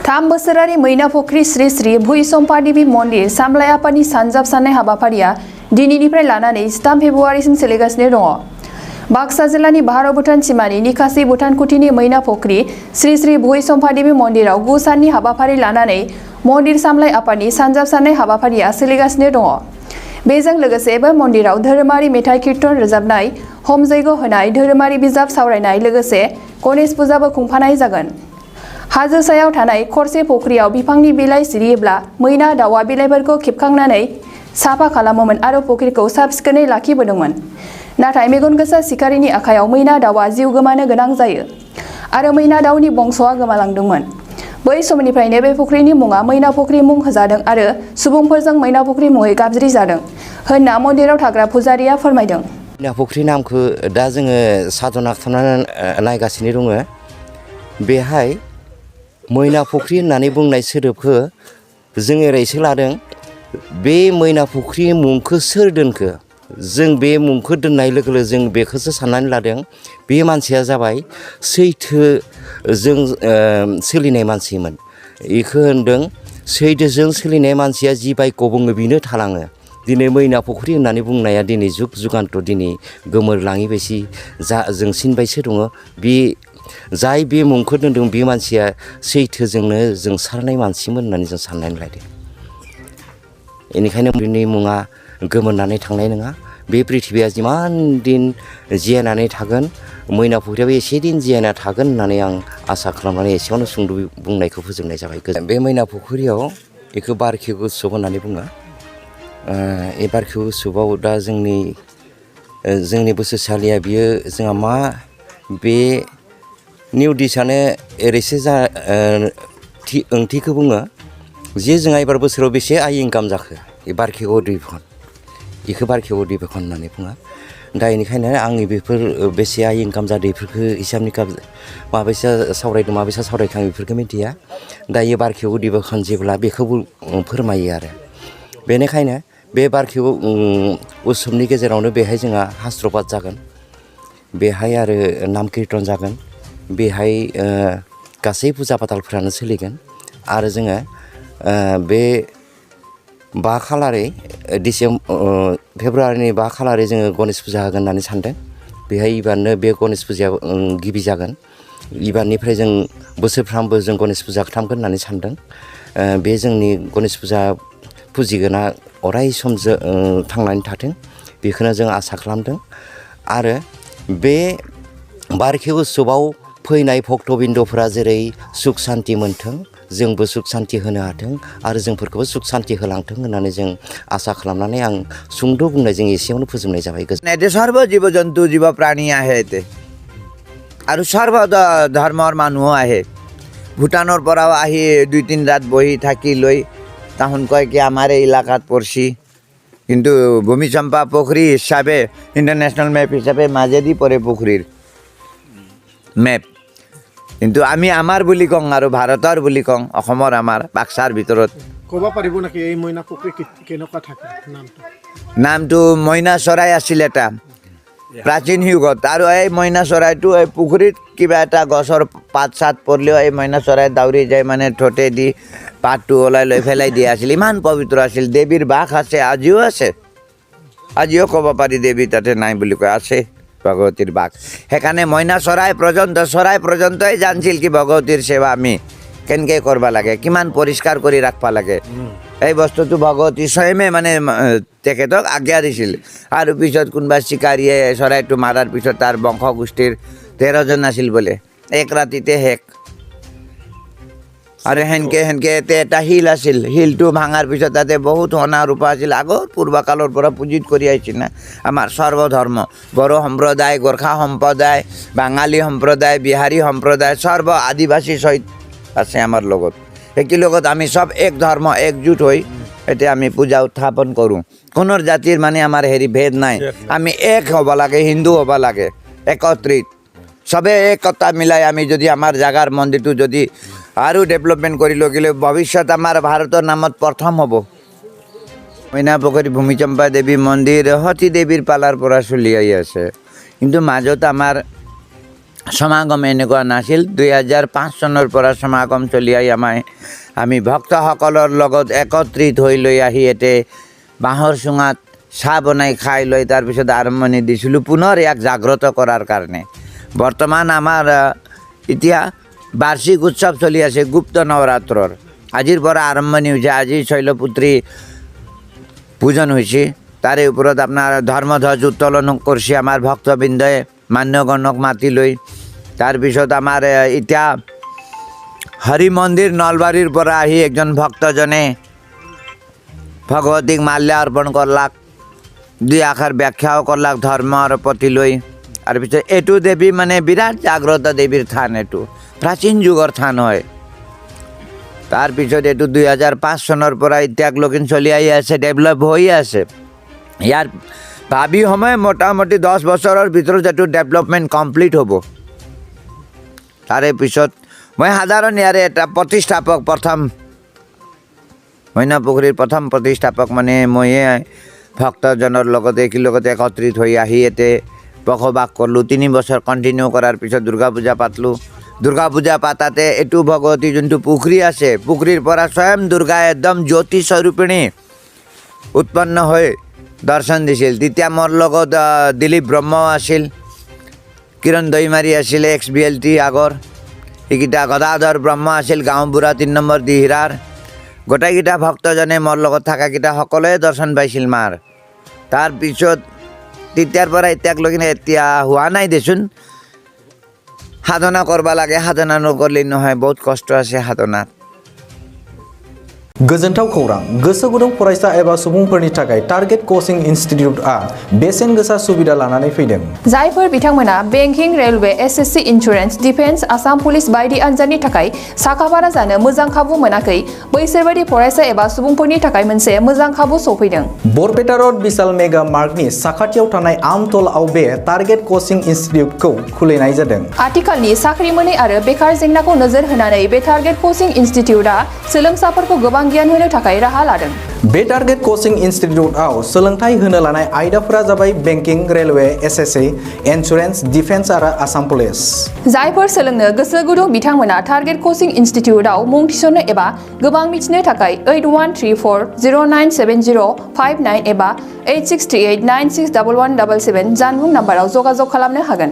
थाम बोसोरारि मैना फुख्रि श्री श्री भुइसम्पा देवी मन्दिर सामलाय आफादनि सानजाबसानाय हाबाफारिया दिनैनिफ्राय लानानै 13 फेब्रुवारिसिम सोलिगासिनो दङ। बाक्सा जिल्लानि भारत भुटान सिमानि निकासि भुटान कुटिनि मैना फुख्रि श्री श्री भुइसम्पा देवी मन्दिराव 9 साननि हाबाफारि लानानै मन्दिर सामलाय आफादनि सानजाबसानाय हाबाफारिया सोलिगासिनो दङ। बेजों लोगोसे बे मन्दिराव धोरोमारि मेथाइ कीर्तन रोजाबनाय, होम जैग होनाय, धोरोमारि बिजाब सावरायनाय लोगोसे गणेश फुजाबो खुंफानाय जागोन। हाजो सायाव थानाय खरसे फुख्रियाव बिफांनि बिलाइ सिरियोब्ला मैना दाउआ बिलाइफोरखौ खेबखांनानै साफा खालामोमोन आरो फुख्रिखौ साब-सिखोनै लाखिबोदोंमोन। नाथाय मेगन गोसा सिखारिनि आखायाव मैना दाउआ जिउ गोमानो गोनां जायो आरो मैना दाउनि बंस'आ गोमालांदोंमोन। बै समनिफ्रायनो बे फुख्रिनि मुङा मैना फुख्रि मुं होजादों आरो सुबुंफोरजों मैना फुख्रि मुङै गाबज्रि जादों होनना मन्दिराव थाग्रा पुजारिया फोरमायदों। मैना फुख्रि नामखौ दा जोङो साधना खालामनानै नायगासिनो दङ। बेहाय मैना फुख्रि होननानै बुंनाय सोदोबखौ जों ओरैसो लादों। बे मैना फुख्रि मुंखौ सोर दोनखो? जों बे मुंखौ दोननाय लोगो लोगो जों बेखौसो साननानै लादों बे मानसिया जाबाय सैथोजों सोलिनाय मानसिमोन। बेखौ होनदों सैथोजों सोलिनाय मानसिया जि बायखौ बुङो बेनो थालाङो। दिनै मैना फुख्रि होननानै बुंनाया दिनै जुग जुगान्त दिनै गोमोरलाङि बायसि जोंसिनबायसो दङ। बे जाय बे मुंखौ दोनदों बे मानसिया सैथोजोंनो जोंसारनाय मानसिमोन होननानै जों साननानै लादों। बेनिखायनो बिनि मुङा गोमोरनानै थांनाय नङा। बे प्रिथिबिया जिमान दिन जिरायनानै थागोन, मैना फुख्रियाबो एसे दिन जिरायना थागोन होननानै आं आसा खालामनानै एसेयावनो सुंद' बुंनायखौ फोजोबनाय जाबाय। बे मैना फुख्रियाव बेखौ बारखि उत्सब होननानै बुङो। बे बारखि उत्सबआव दा जोंनि बोसोरसालिया बियो जोंहा मा बे निउ दिसानो ओरैसो ओंथिखौ बुङो जे जोंहा एबार बोसोराव बेसे आइ इनकाम जाखो बे बारखेव अधिबेशन, बेखौ बारखेव अधिबेशन होननानै बुङो। दा बेनिखायनो आंनि बेफोर बेसे आइ इनकाम जादों बेफोरखौ हिसाब निकाब माबायसा सावरायदों माबायसा सावरायखो आं बेफोरखौ मिथिया। दायो बारखेव अधिबेशन जेब्ला बेखौबो फोरमायो आरो बेनिखायनो बे बारखेव उत्सबनि गेजेरावनो बेहाय जोंहा हास्त्रपात जागोन, बेहाय आरो नाम कीर्तन जागोन, बेहाय गासै फुजा फाथालफ्रानो सोलिगोन आरो जोङो बे 5 खालारै फेब्रुवारिनि 5 खालारै जोङो गणेश फुजा होगोन होननानै सानदों। बेहाय एबारनो बे गणेश फुजाया गिबि जागोन। एबारनिफ्राय जों बोसोरफ्रामबो जों गणेश फुजा खालामगोन होननानै सानदों। बे जोंनि गणेश फुजा फुजिगोना अराय सम थांनानै थाथों बेखौनो जों आसा खालामदों। आरो बे बारखि उत्सबआव फैनाय भक्तबिन्दफोरा जेरै सुख सान्ति मोन्थों, जोंबो सुख सान्ति होनो हाथों आरो जोंफोरखौबो सुख सान्ति होलांथों होननानै जों आसा खालामनानै आं सुंद' बुंनायजों एसेयावनो फोजोबनाय जाबाय। सर्व जीव जন্তু जीव प्राणी आहे আৰু सर्व ধৰ্মৰ মানুহ আহে। ভূটানৰ পৰাও আহি 2-3 ৰাত বহি থাকি লৈ তাহোন কয় কি আমাৰ এই এলেকাত পৰছি, কিন্তু ভূমিচম্পা পুখুৰী হিচাপে ইণ্টাৰনেশ্যনেল মেপ হিচাপে মাজেদি পৰে পুখুৰীৰ মেপ। কিন্তু আমি আমাৰ বুলি কওঁ আৰু ভাৰতৰ বুলি কওঁ, অসমৰ আমাৰ বাক্সাৰ ভিতৰত। ক'ব পাৰিব নেকি এই মইনা পুখুৰী কেনেকুৱা থাকে? নামটো মইনা চৰাই আছিল এটা প্ৰাচীন যুগত। আৰু এই মইনা চৰাইটো এই পুখুৰীত কিবা এটা গছৰ পাত চাত পৰিলেও এই মইনা চৰাই দাউৰি যায়, মানে ঠোঁটে দি পাতটো ওলাই লৈ পেলাই দিয়া আছিল। ইমান পবিত্ৰ আছিল। দেৱীৰ বাস আছে, আজিও আছে। আজিও ক'ব পাৰি দেৱী তাতে নাই বুলি কয়, আছে ভগৱতীৰ বাস। সেইকাৰণে মইনা চৰাই পৰ্যন্তই জানিছিল কি ভগৱতীৰ সেৱা আমি কেনেকৈ কৰিব লাগে, কিমান পৰিষ্কাৰ কৰি ৰাখিব লাগে। এই বস্তুটো ভগৱতী স্বয়মে মানে তেখেতক আজ্ঞা দিছিল। আৰু পিছত কোনোবা চিকাৰীয়ে চৰাইটো মাৰাৰ পিছত তাৰ বংশগোষ্ঠীৰ 13জন আছিল বোলে, এক ৰাতিতে শেষ। আৰু সেনকে এটা শিল আছিল, শিলটো ভাঙাৰ পিছত তাতে বহুত সোণা ৰূপা আছিল। আগৰ পূৰ্বকালৰ পৰা পূজিত কৰি আহিছিল না আমাৰ সৰ্বধৰ্ম, বড়ো সম্প্ৰদায়, গোৰ্খা সম্প্ৰদায়, বাঙালী সম্প্ৰদায়, বিহাৰী সম্প্ৰদায়, সৰ্ব আদিবাসী সহিত আছে আমাৰ লগত। একেলগত আমি চব এক ধৰ্ম একজোট হৈ এতিয়া আমি পূজা উত্থাপন কৰোঁ। কোনো জাতিৰ মানে আমাৰ ভেদ নাই। আমি এক হ'ব লাগে, হিন্দু হ'ব লাগে, একত্ৰিত চবে একতা মিলাই আমি যদি আমাৰ জাগাৰ মন্দিৰটো যদি আৰু ডেভেলপমেণ্ট কৰি লৈ গ'লে ভৱিষ্যত আমাৰ ভাৰতৰ নামত প্ৰথম হ'ব। মইনা পুখুৰী ভূমিচম্পা দেৱী মন্দিৰ সতী দেৱীৰ পালাৰ পৰা চলি আহি আছে। কিন্তু মাজত আমাৰ সমাগম এনেকুৱা নাছিল 2005 চনৰ পৰা সমাগম চলি আহি আমি ভক্তসকলৰ লগত একত্ৰিত হৈ লৈ আহি ইয়াতে বাঁহৰ চুঙাত চাহ বনাই খাই লৈ তাৰপিছত আৰম্ভণি দিছিলোঁ পুনৰ ইয়াক জাগ্ৰত কৰাৰ কাৰণে বৰ্তমান আমাৰ এতিয়া বাৰ্ষিক উৎসৱ চলি আছে গুপ্ত নৱৰাত্ৰৰ আজিৰ পৰা আৰম্ভণি হৈছে আজি শৈলপুত্ৰী পূজন হৈছে তাৰে ওপৰত আপোনাৰ ধৰ্মধ্বজ উত্তোলন কৰিছে আমাৰ ভক্তবৃন্দই মান্যগণক মাতি লৈ তাৰপিছত আমাৰ এতিয়া হৰি মন্দিৰ নলবাৰীৰ পৰা আহি একজন ভক্তজনে ভগৱতীক মাল্য অৰ্পণ কৰলাক দুই আখৰ ব্যাখ্যাও কৰলাক ধৰ্মৰ প্ৰতি লৈ আৰু পিছত এইটো দেৱী মানে বিৰাট জাগ্ৰত দেৱীৰ থান এইটো প্ৰাচীন যুগৰ থান হয় তাৰপিছত এইটো 2005 চনৰ পৰা এতিয়ালৈকে চলি আহি আছে ডেভেলপ হৈ আছে ইয়াৰ ভাবি সময় মোটামুটি 10 বছৰৰ ভিতৰত এইটো ডেভেলপমেণ্ট কমপ্লিট হ'ব তাৰে পিছত মই সাধাৰণ ইয়াৰে এটা প্ৰতিষ্ঠাপক প্ৰথম মইনাপুখুৰীৰ প্ৰথম প্ৰতিষ্ঠাপক মানে ময়ে ভক্তজনৰ লগতে একেলগতে একত্ৰিত হৈ আহি ইয়াতে বসবাস কৰিলোঁ 3 বছৰ কণ্টিনিউ কৰাৰ পিছত দুৰ্গা পূজা পাতলোঁ দুৰ্গা পূজা পাতাতে এইটো ভগৱতী যোনটো পুখুৰী আছে পুখুৰীৰ পৰা স্বয়ং দুৰ্গা একদম জ্যোতি স্বৰূপিণী উৎপন্ন হৈ দৰ্শন দিছিল তেতিয়া মোৰ লগত দিলীপ ব্ৰহ্মাও আছিল কিৰণ দৈমাৰী আছিল XBLT আগৰ এইকেইটা গদাধৰ ব্ৰহ্মা আছিল গাঁওবুঢ়া 3 নম্বৰ দিহিৰাৰ গোটেইকেইটা ভক্তজনে মোৰ লগত থকাকেইটা সকলোৱে দৰ্শন পাইছিল মাৰ তাৰপিছত তেতিয়াৰ পৰা এতিয়ালৈকে এতিয়া হোৱা নাই দেচোন সাধনা কৰিব লাগে সাধনা নকৰিলে নহয় বহুত কষ্ট আছে সাধনাত गोजोनथाव खौरां गोसो गुदुं फरायसा एबा सुबुंफोरनि थाखाय टारगेट कोचिं इनस्टिट्यूटआ बेसेन गोसा सुबिदा लानानै फैदों जायफोर बिथांमोना banking railway SSC insurance defence Assam police बायदि आनजादनि थाखाय साखाफारा जानो मोजां खाबु मोनाखै बैसोरबायदि फरायसा एबा सुबुंफोरनि थाखाय मोनसे मोजां खाबु सफैदों बरपेटा रोड विशाल मेगा मार्टनि साखाथियाव थानाय आमतलाव बे टारगेट कोचिं इनस्टिट्यूटखौ खुलिनाय जादों आथिखालनि साख्रि मोनै आरो बेकार जेंनाखौ नोजोर होनानै बे टारगेट कोचिं इनस्टिट्यूटआ सोलोंसाफोरखौ गोबां गियान होनो थाखाय राहा लादों बे टारगेट कोचिं इनस्टिट्यूटआव सोलोंथाय होनो लानाय आयदाफोरा जाबाय banking railway SSC insurance defence आरो आसाम पुलिस जायफोर सोलोंनो गोसो गुदुं बिथांमोना टारगेट कोचिं इनस्टिट्यूटआव मुं थिसननो एबा गोबां मिथिनो थाखाय 8134097059 एबा 8638961177 जानबुं नाम्बाराव जगाजग खालामनो हागोन